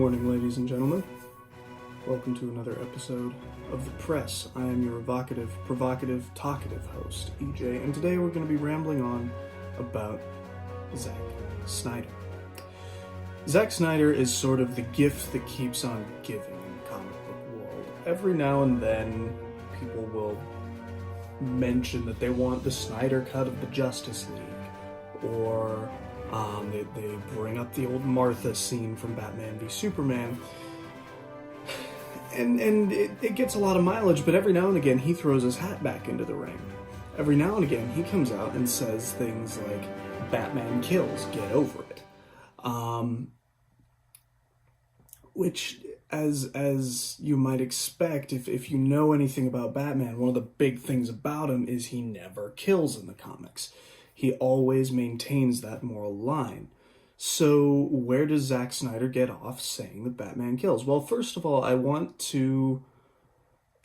morning, ladies and gentlemen. Welcome to another episode of The Press. I am your evocative, provocative, talkative host, EJ, and today we're going to be rambling on about Zack Snyder. Zack Snyder is sort of the gift that keeps on giving in the comic book world. Every now and then, people will mention that they want the Snyder cut of the Justice League, or they bring up the old Martha scene from Batman v Superman, and it gets a lot of mileage, but every now and again he throws his hat back into the ring. Every now and again he comes out and says things like, Batman kills, get over it. Which, as you might expect, if you know anything about Batman, one of the big things about him is he never kills in the comics. He always maintains that moral line. So where does Zack Snyder get off saying that Batman kills? Well, first of all, I want to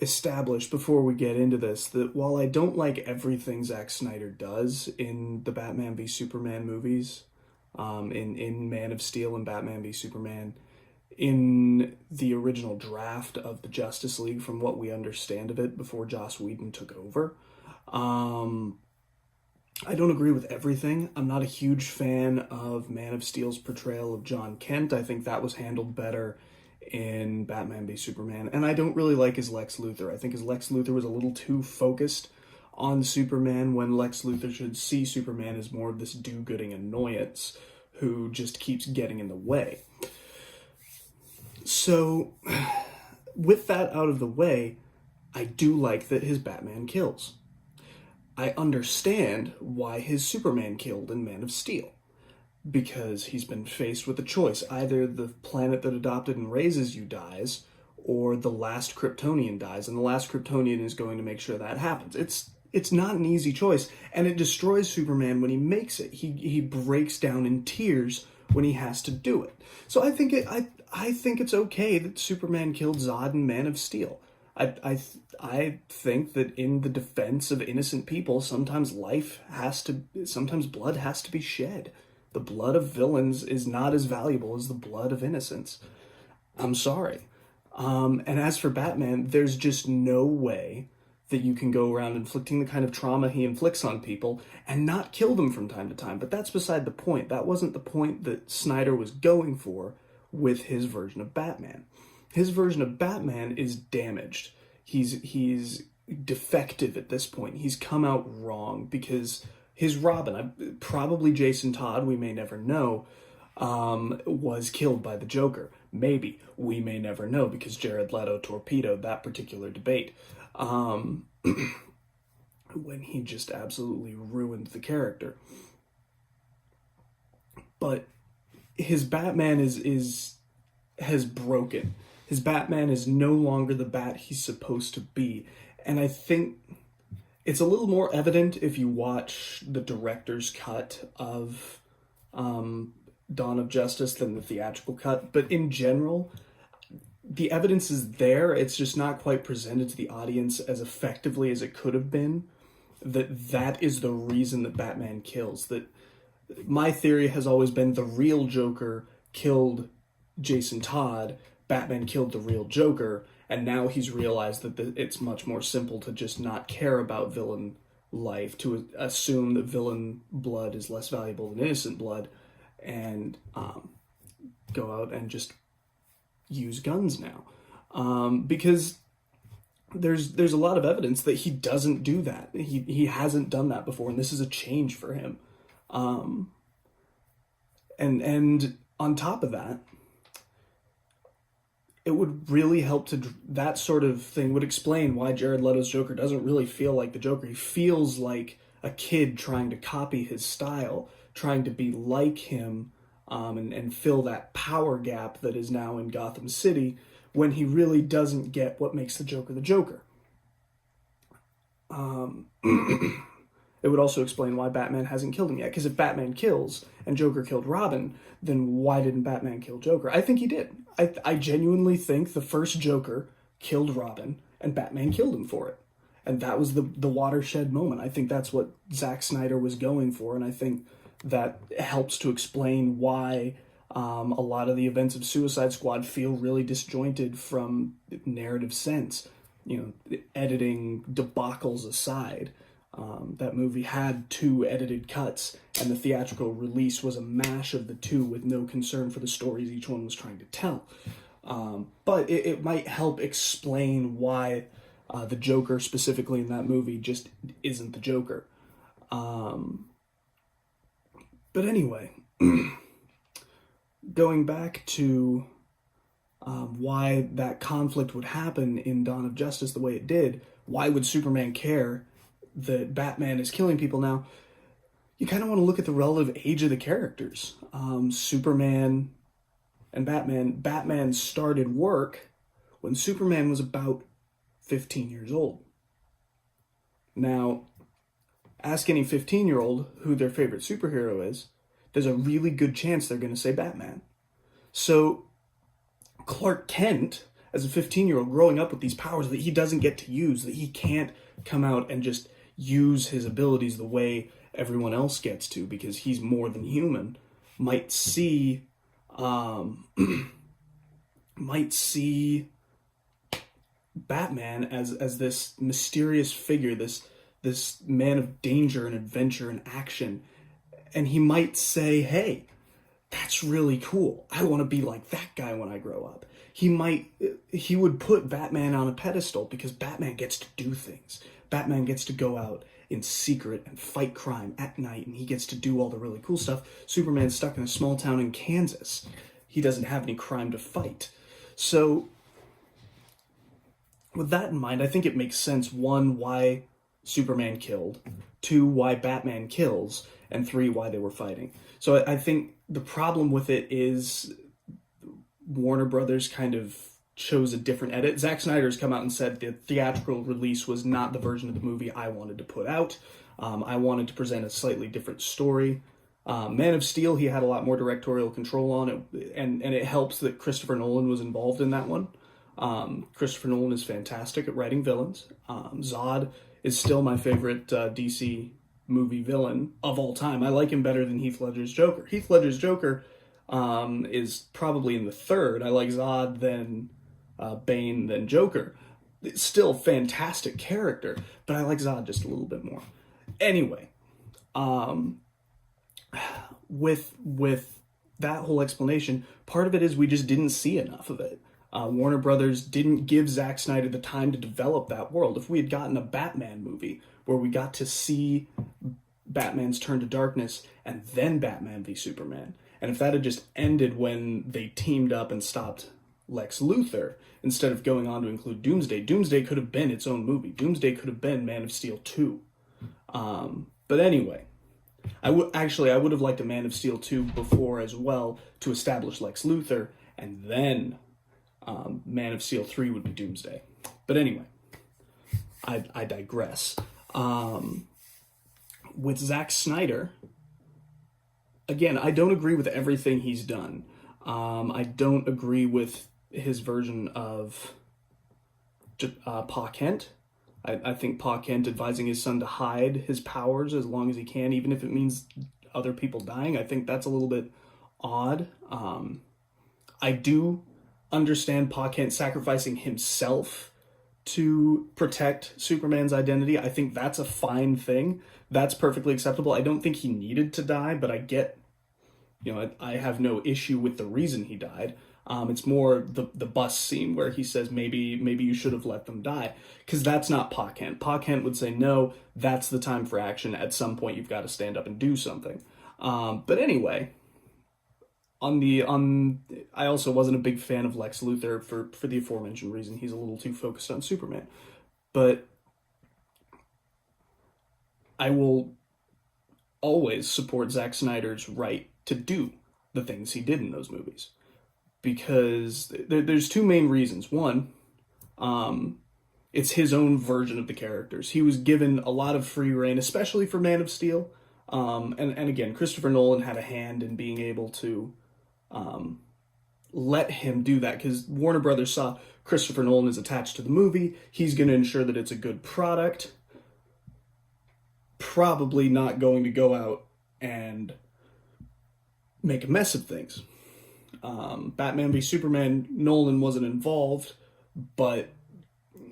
establish before we get into this that while I don't like everything Zack Snyder does in the Batman v Superman movies, in Man of Steel and Batman v Superman, in the original draft of the Justice League, from what we understand of it before Joss Whedon took over, I don't agree with everything. I'm not a huge fan of Man of Steel's portrayal of John Kent. I think that was handled better in Batman v Superman. And I don't really like his Lex Luthor. I think his Lex Luthor was a little too focused on Superman, when Lex Luthor should see Superman as more of this do-gooding annoyance who just keeps getting in the way. So, with that out of the way, I do like that his Batman kills. I understand why his Superman killed in Man of Steel, because he's been faced with a choice. Either the planet that adopted and raises you dies, or the last Kryptonian dies, and the last Kryptonian is going to make sure that happens. It's not an easy choice, and it destroys Superman when he makes it. He breaks down in tears when he has to do it. So I think it's okay that Superman killed Zod in Man of Steel. I think that in the defense of innocent people, sometimes blood has to be shed. The blood of villains is not as valuable as the blood of innocents. I'm sorry. And as for Batman, there's just no way that you can go around inflicting the kind of trauma he inflicts on people and not kill them from time to time. But that's beside the point. That wasn't the point that Snyder was going for with his version of Batman. His version of Batman is damaged. He's defective at this point. He's come out wrong because his Robin, probably Jason Todd, we may never know, was killed by the Joker. Maybe. We may never know because Jared Leto torpedoed that particular debate when he just absolutely ruined the character. But his Batman has broken. His Batman is no longer the Bat he's supposed to be. And I think it's a little more evident if you watch the director's cut of Dawn of Justice than the theatrical cut. But in general, the evidence is there. It's just not quite presented to the audience as effectively as it could have been. That is the reason that Batman kills. That my theory has always been the real Joker killed Jason Todd, Batman killed the real Joker, and now he's realized that it's much more simple to just not care about villain life, to assume that villain blood is less valuable than innocent blood, and go out and just use guns now. Because there's a lot of evidence that he doesn't do that. He hasn't done that before, and this is a change for him. And on top of that, it would really help that sort of thing would explain why Jared Leto's Joker doesn't really feel like the Joker. He feels like a kid trying to copy his style, trying to be like him, and fill that power gap that is now in Gotham City, when he really doesn't get what makes the Joker the Joker. It would also explain why Batman hasn't killed him yet, because if Batman kills and Joker killed Robin, then why didn't Batman kill Joker? I think he did. I genuinely think the first Joker killed Robin, and Batman killed him for it. And that was the watershed moment. I think that's what Zack Snyder was going for, and I think that helps to explain why A lot of the events of Suicide Squad feel really disjointed from narrative sense. Editing debacles aside, that movie had 2 edited cuts, and the theatrical release was a mash of the 2 with no concern for the stories each one was trying to tell. But it might help explain why the Joker, specifically in that movie, just isn't the Joker. But anyway, going back to why that conflict would happen in Dawn of Justice the way it did, why would Superman care that Batman is killing people now? You kind of want to look at the relative age of the characters. Superman and Batman started work when Superman was about 15 years old. Now, ask any 15-year-old who their favorite superhero is, there's a really good chance they're going to say Batman. So Clark Kent, as a 15-year-old growing up with these powers that he doesn't get to use, that he can't come out and just use his abilities the way everyone else gets to because he's more than human, might see Batman as this mysterious figure, this man of danger and adventure and action, and he might say, hey, that's really cool. I want to be like that guy when I grow up. He would put Batman on a pedestal because Batman gets to do things. Batman gets to go out in secret and fight crime at night, and he gets to do all the really cool stuff. Superman's stuck in a small town in Kansas. He doesn't have any crime to fight. So with that in mind, I think it makes sense, 1, why Superman killed, 2, why Batman kills, and 3, why they were fighting. So I think the problem with it is Warner Brothers kind of chose a different edit. Zack Snyder's come out and said the theatrical release was not the version of the movie I wanted to put out. I wanted to present a slightly different story. Man of Steel, he had a lot more directorial control on it, and it helps that Christopher Nolan was involved in that one. Christopher Nolan is fantastic at writing villains. Zod is still my favorite DC movie villain of all time. I like him better than Heath Ledger's Joker. Heath Ledger's Joker is probably in the 3rd. I like Zod, then Bane, then Joker. It's still fantastic character, but I like Zod just a little bit more. Anyway, with that whole explanation, part of it is we just didn't see enough of it. Warner Brothers didn't give Zack Snyder the time to develop that world. If we had gotten a Batman movie where we got to see Batman's turn to darkness and then Batman v Superman, and if that had just ended when they teamed up and stopped Lex Luthor, instead of going on to include Doomsday, Doomsday could have been its own movie. Doomsday could have been Man of Steel 2. But anyway, I would have liked a Man of Steel 2 before as well to establish Lex Luthor, and then Man of Steel 3 would be Doomsday. But anyway, I digress. With Zack Snyder, again, I don't agree with everything he's done. I don't agree with his version of Pa Kent. I think Pa Kent advising his son to hide his powers as long as he can, even if it means other people dying, I think that's a little bit odd. I do understand Pa Kent sacrificing himself to protect Superman's identity. I think that's a fine thing. That's perfectly acceptable. I don't think he needed to die, but I get, I have no issue with the reason he died. It's more the bus scene where he says maybe you should have let them die, because that's not Pa Kent. Pa Kent would say, no, that's the time for action. At some point, you've got to stand up and do something. But anyway, I also wasn't a big fan of Lex Luthor for the aforementioned reason. He's a little too focused on Superman. But I will always support Zack Snyder's right to do the things he did in those movies. Because there's 2 main reasons. One, it's his own version of the characters. He was given a lot of free reign, especially for Man of Steel. And again, Christopher Nolan had a hand in being able to let him do that, because Warner Brothers saw Christopher Nolan is attached to the movie. He's going to ensure that it's a good product. Probably not going to go out and make a mess of things. Batman v Superman, Nolan wasn't involved, but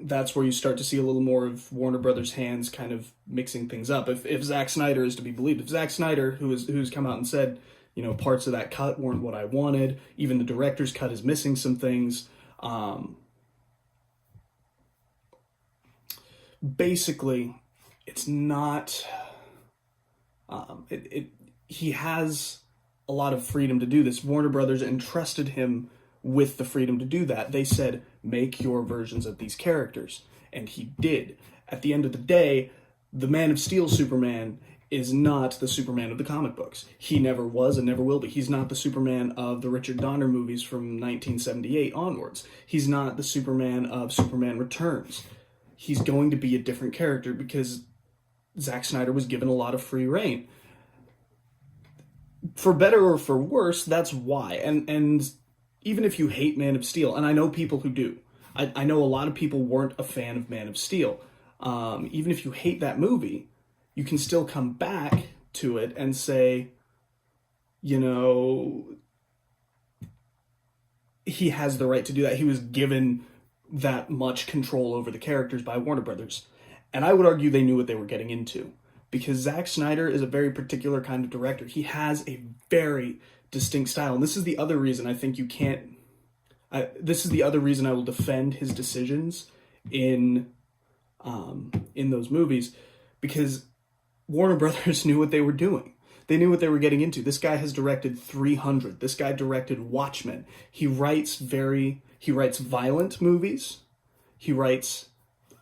that's where you start to see a little more of Warner Brothers' hands kind of mixing things up. If Zack Snyder is to be believed, if Zack Snyder, who's come out and said, parts of that cut weren't what I wanted, even the director's cut is missing some things. Basically, it's not. He has a lot of freedom to do this. Warner Brothers entrusted him with the freedom to do that. They said, make your versions of these characters. And he did. At the end of the day, the Man of Steel Superman is not the Superman of the comic books. He never was and never will be. He's not the Superman of the Richard Donner movies from 1978 onwards. He's not the Superman of Superman Returns. He's going to be a different character because Zack Snyder was given a lot of free reign. For better or for worse, that's why. And even if you hate Man of Steel, and I know people who do, I know a lot of people weren't a fan of Man of Steel. Even if you hate that movie, you can still come back to it and say, he has the right to do that. He was given that much control over the characters by Warner Brothers. And I would argue they knew what they were getting into. Because Zack Snyder is a very particular kind of director. He has a very distinct style. And this is the other reason I think you can't... this is the other reason I will defend his decisions in those movies. Because Warner Brothers knew what they were doing. They knew what they were getting into. This guy has directed 300. This guy directed Watchmen. He writes violent movies. He writes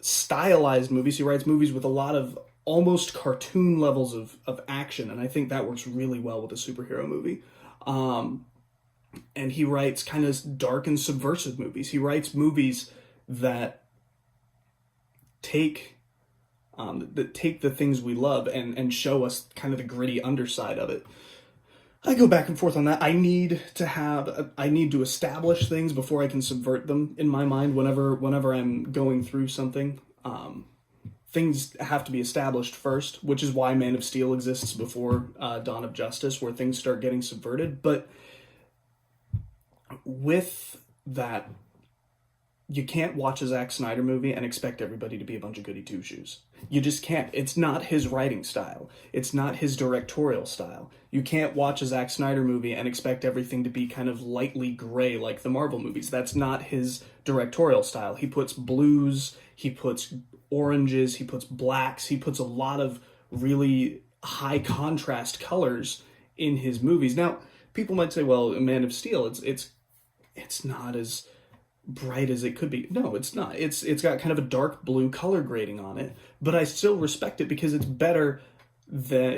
stylized movies. He writes movies with a lot of almost cartoon levels of action, and I think that works really well with a superhero movie. And he writes kind of dark and subversive movies. He writes movies that take the things we love and show us kind of the gritty underside of it. I go back and forth on that. I need to establish things before I can subvert them in my mind whenever I'm going through something. Things have to be established first, which is why Man of Steel exists before Dawn of Justice, where things start getting subverted. But with that, you can't watch a Zack Snyder movie and expect everybody to be a bunch of goody two-shoes. You just can't. It's not his writing style. It's not his directorial style. You can't watch a Zack Snyder movie and expect everything to be kind of lightly gray like the Marvel movies. That's not his directorial style. He puts blues, he puts oranges, he puts blacks, he puts a lot of really high contrast colors in his movies. Now, people might say, well, Man of Steel, it's not as bright as it could be. No, it's not. It's got kind of a dark blue color grading on it, but I still respect it because it's better than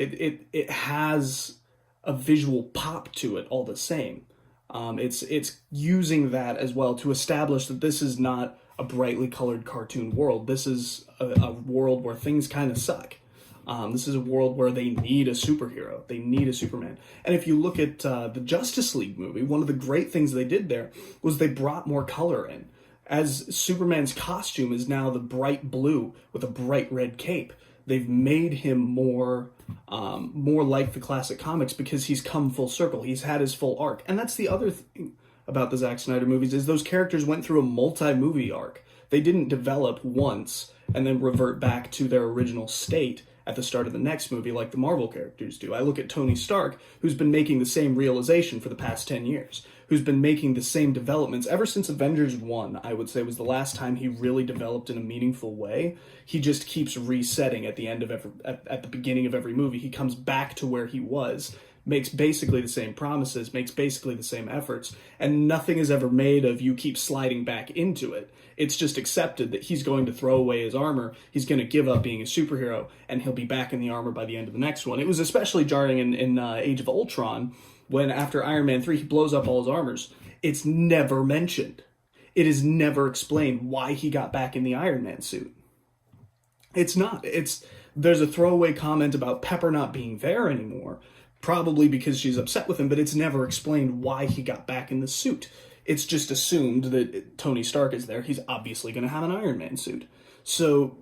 it has a visual pop to it all the same. It's using that as well to establish that this is not a brightly colored cartoon world. This is a world where things kind of suck. This is a world where they need a superhero. They need a Superman. And if you look at the Justice League movie, one of the great things they did there was they brought more color in. As Superman's costume is now the bright blue with a bright red cape, they've made him more like the classic comics because he's come full circle. He's had his full arc. And that's the other thing about the Zack Snyder movies is those characters went through a multi-movie arc. They didn't develop once and then revert back to their original state at the start of the next movie like the Marvel characters do. I look at Tony Stark, who's been making the same realization for the past 10 years, who's been making the same developments ever since Avengers 1, I would say, was the last time he really developed in a meaningful way. He just keeps resetting at the end of at the beginning of every movie. He comes back to where he was, makes basically the same promises, makes basically the same efforts, and nothing is ever made of you keep sliding back into it. It's just accepted that he's going to throw away his armor, he's going to give up being a superhero, and he'll be back in the armor by the end of the next one. It was especially jarring in Age of Ultron, when after Iron Man 3 he blows up all his armors. It's never mentioned. It is never explained why he got back in the Iron Man suit. It's not. There's a throwaway comment about Pepper not being there anymore, probably because she's upset with him, but it's never explained why he got back in the suit. It's just assumed that Tony Stark is there. He's obviously going to have an Iron Man suit. So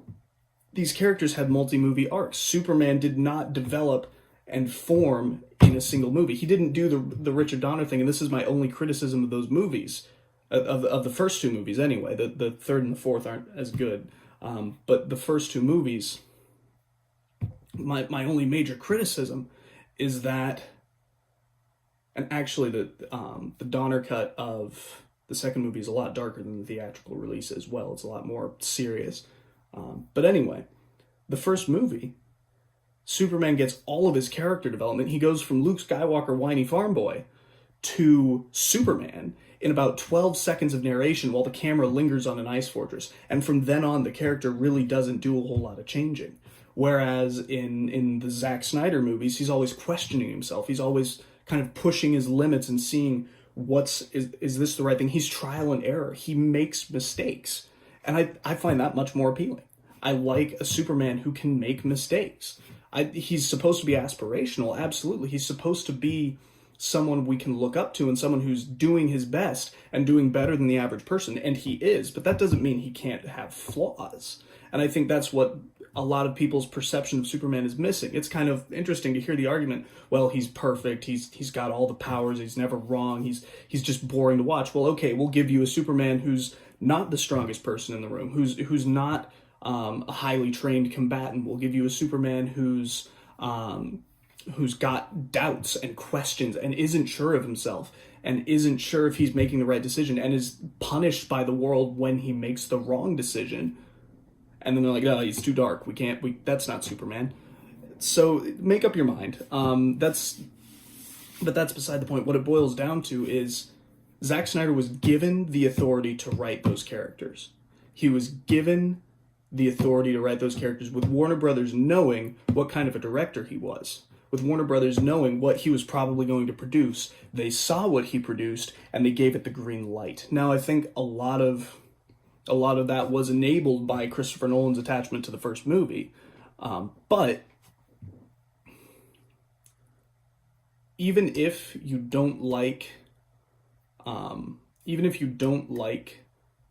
these characters had multi-movie arcs. Superman did not develop and form in a single movie. He didn't do the Richard Donner thing, and this is my only criticism of those movies, of the first two movies anyway. The third and the fourth aren't as good, but the first two movies, my only major criticism is that, and actually the Donner cut of the second movie is a lot darker than the theatrical release as well. It's a lot more serious. But anyway, the first movie, Superman gets all of his character development. He goes from Luke Skywalker, whiny farm boy, to Superman in about 12 seconds of narration while the camera lingers on an ice fortress. And from then on, the character really doesn't do a whole lot of changing. Whereas in the Zack Snyder movies, he's always questioning himself. He's always kind of pushing his limits and seeing is this the right thing? He's trial and error. He makes mistakes. And I find that much more appealing. I like a Superman who can make mistakes. He's supposed to be aspirational, absolutely. He's supposed to be someone we can look up to and someone who's doing his best and doing better than the average person, and he is, but that doesn't mean he can't have flaws. And I think that's what a lot of people's perception of Superman is missing. It's kind of interesting to hear the argument, well, he's perfect, he's got all the powers, he's never wrong, he's just boring to watch. Well, okay, we'll give you a Superman who's not the strongest person in the room, who's not a highly trained combatant. We'll give you a Superman who's got doubts and questions and isn't sure of himself and isn't sure if he's making the right decision and is punished by the world when he makes the wrong decision. And then they're like, oh, he's too dark. That's not Superman. So make up your mind. But that's beside the point. What it boils down to is Zack Snyder was given the authority to write those characters. He was given the authority to write those characters with Warner Brothers knowing what kind of a director he was. With Warner Brothers knowing what he was probably going to produce. They saw what he produced and they gave it the green light. Now, I think a lot of that was enabled by Christopher Nolan's attachment to the first movie. But even if you don't like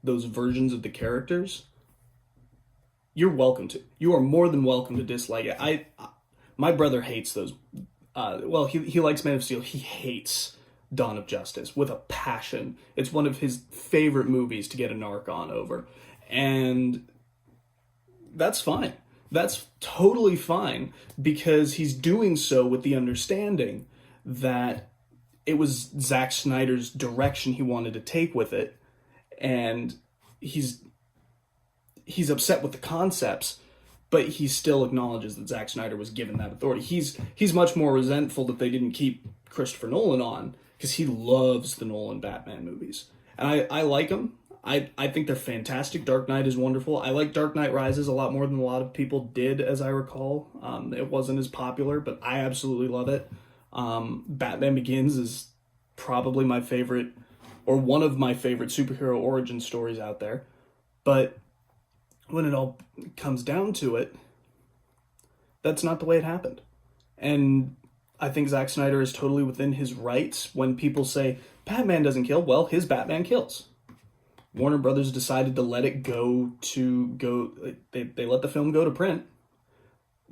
those versions of the characters, you're welcome to. You are more than welcome to dislike it. My brother hates those. He likes Man of Steel. He hates Dawn of Justice with a passion. It's one of his favorite movies to get a narc on over. And that's fine. That's totally fine because he's doing so with the understanding that it was Zack Snyder's direction he wanted to take with it. And he's upset with the concepts, but he still acknowledges that Zack Snyder was given that authority. He's much more resentful that they didn't keep Christopher Nolan on because he loves the Nolan Batman movies. And I like them. I think they're fantastic. Dark Knight is wonderful. I like Dark Knight Rises a lot more than a lot of people did, as I recall. It wasn't as popular, but I absolutely love it. Batman Begins is probably my favorite, or one of my favorite superhero origin stories out there. But when it all comes down to it, that's not the way it happened. And I think Zack Snyder is totally within his rights when people say, Batman doesn't kill. Well, his Batman kills. Warner Brothers decided to let it go. They let the film go to print.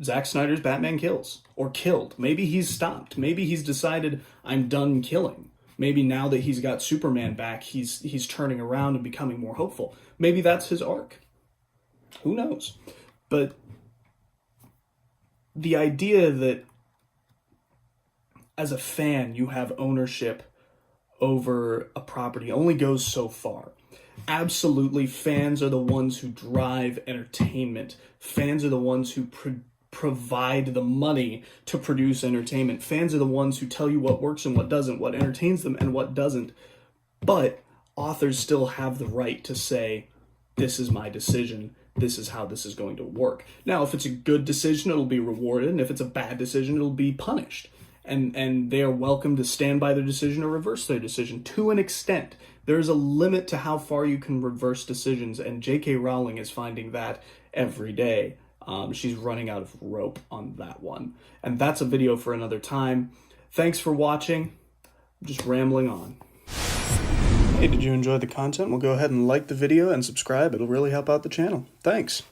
Zack Snyder's Batman kills. Or killed. Maybe he's stopped. Maybe he's decided, I'm done killing. Maybe now that he's got Superman back, he's turning around and becoming more hopeful. Maybe that's his arc. Who knows? But the idea that as a fan you have ownership over a property only goes so far. Absolutely, fans are the ones who drive entertainment. Fans are the ones who provide the money to produce entertainment. Fans are the ones who tell you what works and what doesn't, what entertains them and what doesn't. But authors still have the right to say, this is my decision. This is how this is going to work. Now, if it's a good decision, it'll be rewarded. And if it's a bad decision, it'll be punished. And they are welcome to stand by their decision or reverse their decision to an extent. There's a limit to how far you can reverse decisions. And J.K. Rowling is finding that every day. She's running out of rope on that one. And that's a video for another time. Thanks for watching. I'm just rambling on. Hey, did you enjoy the content? Well, go ahead and like the video and subscribe. It'll really help out the channel. Thanks.